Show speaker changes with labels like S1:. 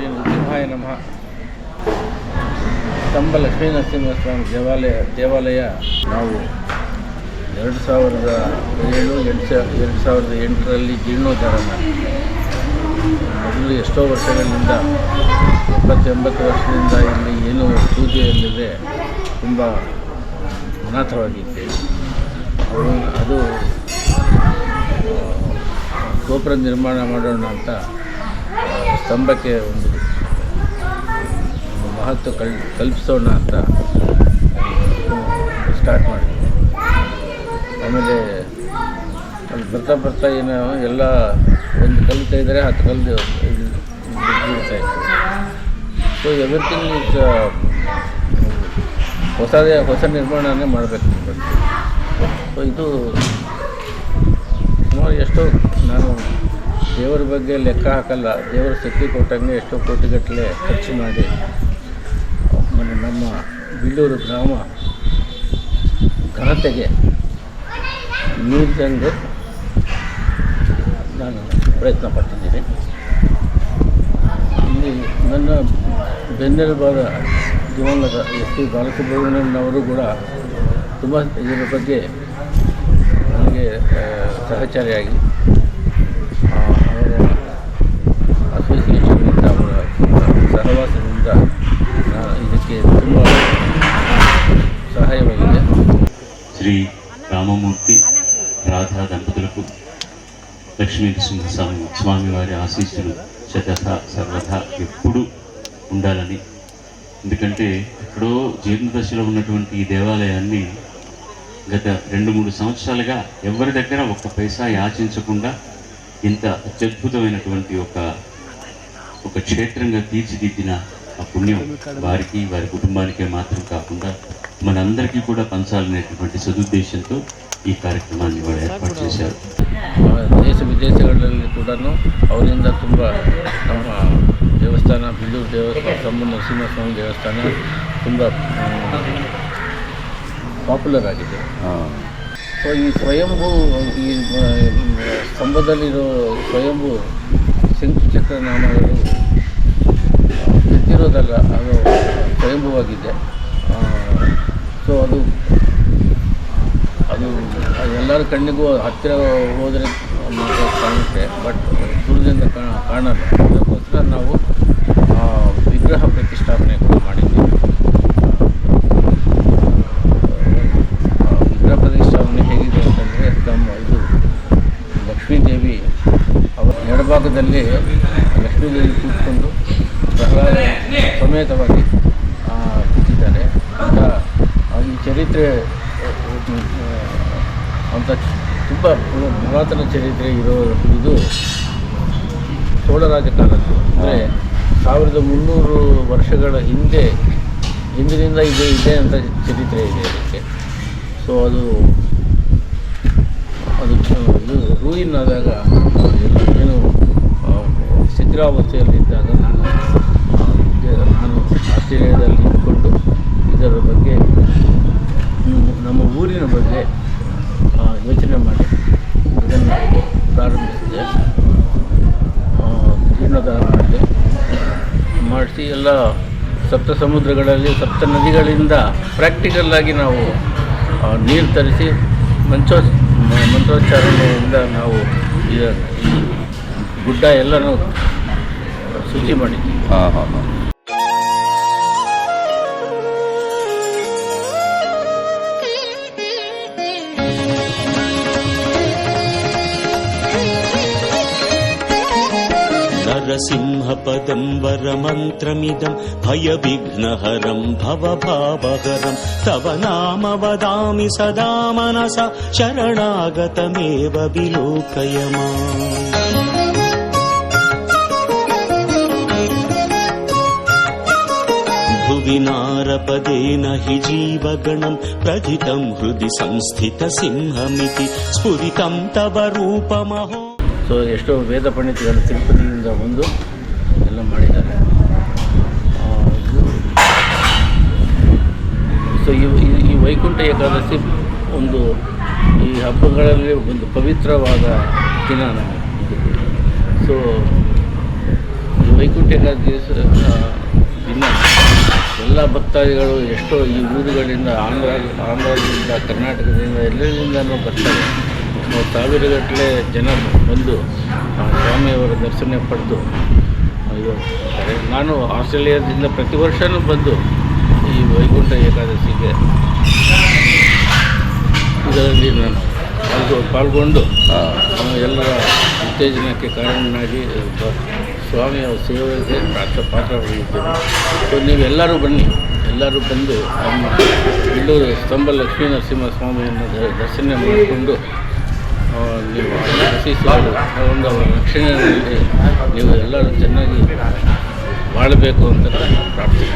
S1: ಶ್ರೀ ನರಸಿಂಹಾಯ ನಮಃ. ಸ್ತಂಭ ಲಕ್ಷ್ಮೀ ನರಸಿಂಹಸ್ವಾಮಿ ದೇವಾಲಯ ನಾವು 2007-2008ರಲ್ಲಿ ಜೀರ್ಣೋದ್ಧಾರ ಮಾಡಿ ಮೊದಲು ಎಷ್ಟೋ ವರ್ಷಗಳಿಂದ 70-80 ವರ್ಷದಿಂದ ಇಲ್ಲಿ ಏನು ಪೂಜೆಯಲ್ಲಿದೆ ತುಂಬ ಅನಾಥವಾಗಿತ್ತು. ಅದು ಗೋಪುರ ನಿರ್ಮಾಣ ಮಾಡೋಣ ಅಂತ ಸ್ತಂಭಕ್ಕೆ ಒಂದು ಮಹತ್ವ ಕಲ್ಪಿಸೋಣ ಅಂತ ಸ್ಟಾರ್ಟ್ ಮಾಡಿದ್ವಿ. ಆಮೇಲೆ ಅಲ್ಲಿ ಬರ್ತಾ ಏನೋ ಎಲ್ಲ ಒಂದು ಕಲ್ಲು ತೆಗೆದರೆ 10 ಕಲ್ಲು ಬೀಳ್ತಾಯಿತ್ತು. ಸೊ ಎವ್ರಿಥಿಂಗ್ ಈಸ್ ಹೊಸ ನಿರ್ಮಾಣನೇ ಮಾಡಬೇಕು. ಸೊ ಇದು ಸುಮಾರು ಎಷ್ಟೋ ನಾನು ದೇವರ ಬಗ್ಗೆ ಲೆಕ್ಕ ಹಾಕಲ್ಲ, ದೇವರ ಶಕ್ತಿ ಕೊಟ್ಟಂಗೆ ಎಷ್ಟೋ ಕೋಟಿಗಟ್ಟಲೆ ಖರ್ಚು ಮಾಡಿ ನಮ್ಮ ಬಿಲ್ಲೂರು ಗ್ರಾಮ ಘನತೆಗೆ ಮೀರಿದಂಗೆ ನಾನು ಪ್ರಯತ್ನ ಪಟ್ಟಿದ್ದೀನಿ. ಇಲ್ಲಿ ನನ್ನ ಬೆನ್ನೆಲುಬಾದ ದಿವಂಗತ ಎಸ್ ಪಿ ಬಾಲಸುಬ್ರಹ್ಮಣ್ಯನವರು ಕೂಡ ತುಂಬ ಇದರ ಬಗ್ಗೆ ನನಗೆ ಸಹಚರಿಯಾಗಿ ಅವರ ಅಸೋಸಿಯೇಷನ್ನಿಂದ ಅವರ ಸಹವಾಸದಿಂದ ಇದಕ್ಕೆ ತುಂಬ ಸಹಾಯವಾಗಿದೆ.
S2: శ్రీ రామమూర్తి రాధా దంపతులకు లక్ష్మీ స్వామి వారి ఆశీస్సులు శతథా సర్వథా ఎప్పుడు ఉండాలని. ఎందుకంటే ఎక్కడో జీర్ణదశలో ఉన్నటువంటి ఈ దేవాలయాన్ని గత 2-3 సంవత్సరాలుగా ఎవరి దగ్గర ఒక్క పైసా యాచించకుండా ఇంత అత్యద్భుతమైనటువంటి ఒక క్షేత్రంగా తీర్చిదిద్దిన ఆ పుణ్యం వారికి వారి కుటుంబానికే మాత్రం కాకుండా మనందరికీ కూడా పంచాలనేటువంటి సదుద్దేశంతో ఈ కార్యక్రమాన్ని వారు ఏర్పాటు చేశారు.
S1: ದೇಶ ವಿದೇಶಗಳಲ್ಲಿ ಕೂಡ ಅವರಿಂದ ತುಂಬ ನಮ್ಮ ದೇವಸ್ಥಾನ ಬಿಲ್ಲೂರು ದೇವಸ್ಥಾನ ಸ್ತಂಭ ನರಸಿಂಹಸ್ವಾಮಿ ದೇವಸ್ಥಾನ ತುಂಬ ಪಾಪ್ಯುಲರ್ ಆಗಿದೆ. ಸೊ ಈ ಸ್ವಯಂಭೂ ಈ ಸ್ತಂಭದಲ್ಲಿರೋ ಸ್ವಯಂಭೂ ಶಂಕುಚಕ್ರ ನಾಮಗಳು ಎತ್ತಿರೋದಲ್ಲ, ಅದು ಸ್ವಯಂಭೂವಾಗಿದೆ. ಸೊ ಅದು ಎಲ್ಲರ ಕಣ್ಣಿಗೂ ಹತ್ತಿರ ಹೋದರೆ ಕಾಣುತ್ತೆ, ಬಟ್ ದೂರದಿಂದ ಕಾಣಲ್ಲ. ಅದಕ್ಕೋಸ್ಕರ ನಾವು ವಿಗ್ರಹ ಪ್ರತಿಷ್ಠಾಪನೆ ಕೂಡ ಮಾಡಿದ್ದೀವಿ. ವಿಗ್ರಹ ಪ್ರತಿಷ್ಠಾಪನೆ ಹೇಗಿದೆ ಅಂತಂದರೆ ಇದು ಲಕ್ಷ್ಮೀದೇವಿ ಅವರ ಎಡಭಾಗದಲ್ಲಿ ಲಕ್ಷ್ಮೀದೇವಿ ಕೂತ್ಕೊಂಡು ಪ್ರಹ್ಲಾದ ಸಮೇತವಾಗಿ ಕೂತಿದ್ದಾರೆ ಅಂತ ಈ ಚರಿತ್ರೆ ಅಂತ ತುಂಬ ಪುರಾತನ ಚರಿತ್ರೆ ಇರೋ ಇದು ಚೋಳರಾಜ ಕಾಲದ್ದು. ಅಂದರೆ 1300 ವರ್ಷಗಳ ಹಿಂದಿನಿಂದ ಇದೆ ಅಂತ ಚರಿತ್ರೆ ಇದೆ ಅದಕ್ಕೆ. ಸೊ ಅದು ಇದು ರೂಯಿನ್ ಆದಾಗ ಏನು ಶಿಥಿಲಾವಸ್ಥೆಯಲ್ಲಿದ್ದಾಗ ನಾನು ಆಸ್ಟ್ರೇಲಿಯಾದಲ್ಲಿ ಇದ್ದುಕೊಂಡು ಇದರ ಬಗ್ಗೆ ನಮ್ಮ ಊರಿನ ಬಗ್ಗೆ ಯೋಚನೆ ಮಾಡಿ ಇದನ್ನು ಪ್ರಾರಂಭಿಸಿದೆ. ಜೀರ್ಣೋದ್ಧಾರ ಮಾಡಿಸಿ ಎಲ್ಲ ಸಪ್ತ ಸಮುದ್ರಗಳಲ್ಲಿ 7 ನದಿಗಳಿಂದ ಪ್ರಾಕ್ಟಿಕಲ್ಲಾಗಿ ನಾವು ನೀರು ತರಿಸಿ ಮಂತ್ರೋಚ್ಚಾರಣೆಯಿಂದ ನಾವು ಈ ಗುಡ್ಡ ಎಲ್ಲನೂ ಶುಚಿ ಮಾಡಿದ್ದೀವಿ.
S3: नरसिंहपदं वरमन्त्रमिदं भयविघ्नहरं भवभावहरं तव नाम वदामि सदा मनसा शरणागतमेव विलोकय माम्. भुवि नारपदेन हि जीवगणं प्रथितं हृदि संस्थितसिंहमिति स्फुरितं तव रूपमहो.
S1: ಸೊ ಎಷ್ಟೋ ವೇದ ಪಂಡಿತರು ತಿರುಪತಿಯಿಂದ ಬಂದು ಎಲ್ಲ ಮಾಡಿದ್ದಾರೆ. ಸೊ ಈ ವೈಕುಂಠ ಏಕಾದಶಿ ಒಂದು ಈ ಹಬ್ಬಗಳಲ್ಲಿ ಒಂದು ಪವಿತ್ರವಾದ ದಿನ ನಮಗೆ. ಸೊ ವೈಕುಂಠ ಏಕಾದಶಿ ದಿನ ಎಲ್ಲ ಭಕ್ತಾದಿಗಳು ಎಷ್ಟೋ ಈ ಊರುಗಳಿಂದ ಆಂಧ್ರದಿಂದ ಕರ್ನಾಟಕದಿಂದ ಎಲ್ಲರಿಂದನೂ ಬರ್ತಾರೆ. ಸಾವಿರಗಟ್ಟಲೆ ಜನ ಬಂದು ಸ್ವಾಮಿಯವರ ದರ್ಶನ ಪಡೆದು ಇದು ಮಾಡ್ತಾರೆ. ನಾನು ಆಸ್ಟ್ರೇಲಿಯಾದಿಂದ ಪ್ರತಿ ವರ್ಷವೂ ಬಂದು ಈ ವೈಕುಂಠ ಏಕಾದಶಿಗೆ ಇದರಲ್ಲಿ ನಾನು ಪಾಲ್ಗೊಂಡು ಎಲ್ಲರ ಉತ್ತೇಜನಕ್ಕೆ ಕಾರಣನಾಗಿ ಸ್ವಾಮಿಯ ಸೇವೆಗೆ ಪಾತ್ರವಾಗಿದ್ದೇನೆ. ಸೊ ನೀವೆಲ್ಲರೂ ಬನ್ನಿ, ಎಲ್ಲರೂ ಬಂದು ನಮ್ಮ ಇಲ್ಲೂರು ಸ್ತಂಭ ಲಕ್ಷ್ಮೀ ನರಸಿಂಹ ಸ್ವಾಮಿಯನ್ನು ದರ್ಶನ ಮಾಡಿಕೊಂಡು ನೀವು ಆಶೀಸ್ಸುಗಳು ಒಂದು ಅವರ ರಕ್ಷಣೆಯಲ್ಲಿ ನೀವು ಎಲ್ಲರೂ ಚೆನ್ನಾಗಿ ಬಾಳಬೇಕು ಅಂತ ಪ್ರಾರ್ಥನೆ.